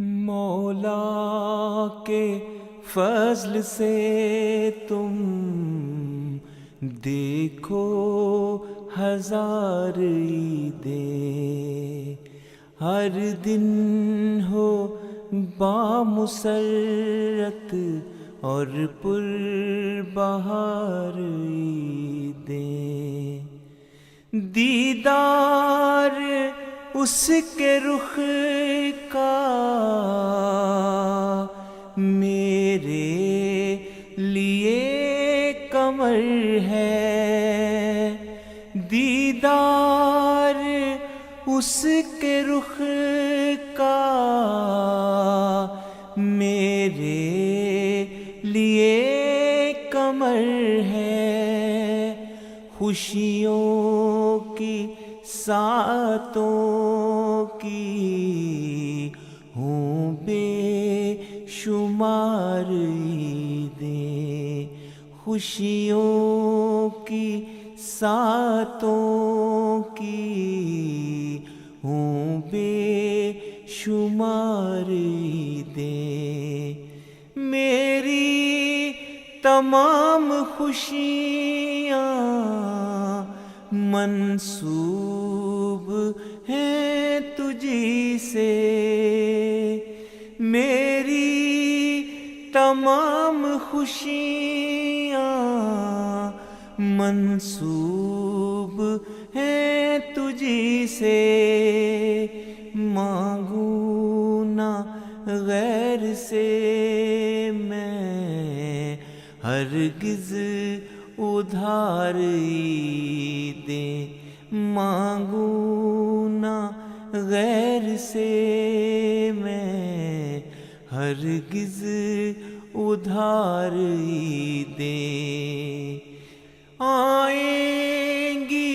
مولا کے فضل سے تم دیکھو ہزار عیدیں، ہر دن ہو بامسرت اور پر بہار عیدیں، دیدار اس کے رخ کا میرے لیے کمر ہے، دیدار اس کے رخ کا میرے لیے کمر ہے، خوشیوں کی ساتوں کی ہوں بے شمار عیدیں، خوشیوں کی ساتوں کی ہوں بے شمار عیدیں، میری تمام خوشیاں منسوب ہیں تجھی سے، میری تمام خوشیاں منسوب ہیں تجھی سے، مانگوں نہ غیر سے میں ہرگز ادھار عیدیں، مانگوں نہ غیر سے میں ہرگز ادھار عیدیں، آئیں گی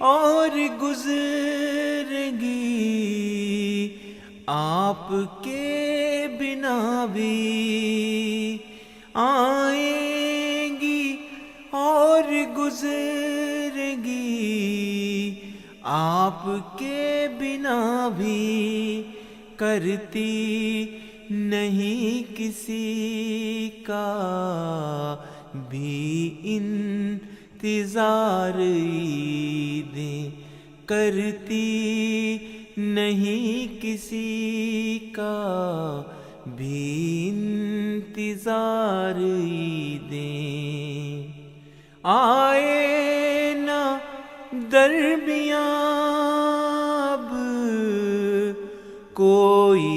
اور گزریں گی آپ کے بنا بھی، آئیں گی اور گزریں گی آپ کے بنا بھی، کرتی نہیں کسی کا بھی انتظار عیدیں، کرتی نہیں کسی کا بھی انتظار عیدیں، آئے نہ درمیان اب کوئی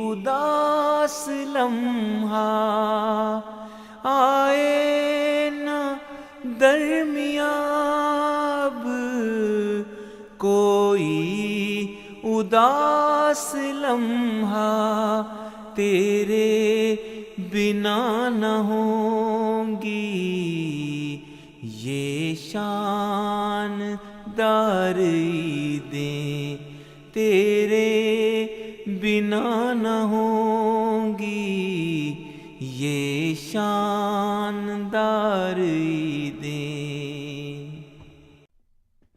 اداس لمحہ، آئے نہ درمیان اب کوئی اداس لمحہ، تیرے بنا نہ ہوں گی یہ شاندار عیدیں، تیرے بنا نہ ہوں گی یہ شاندار عیدیں،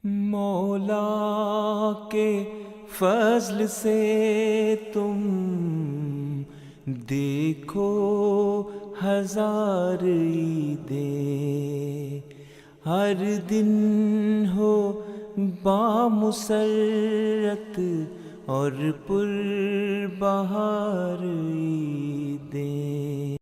مولا کے فضل سے تم دیکھو ہزار عیدیں، ہر دن ہو بامسرت اور پر بہار عیدیں۔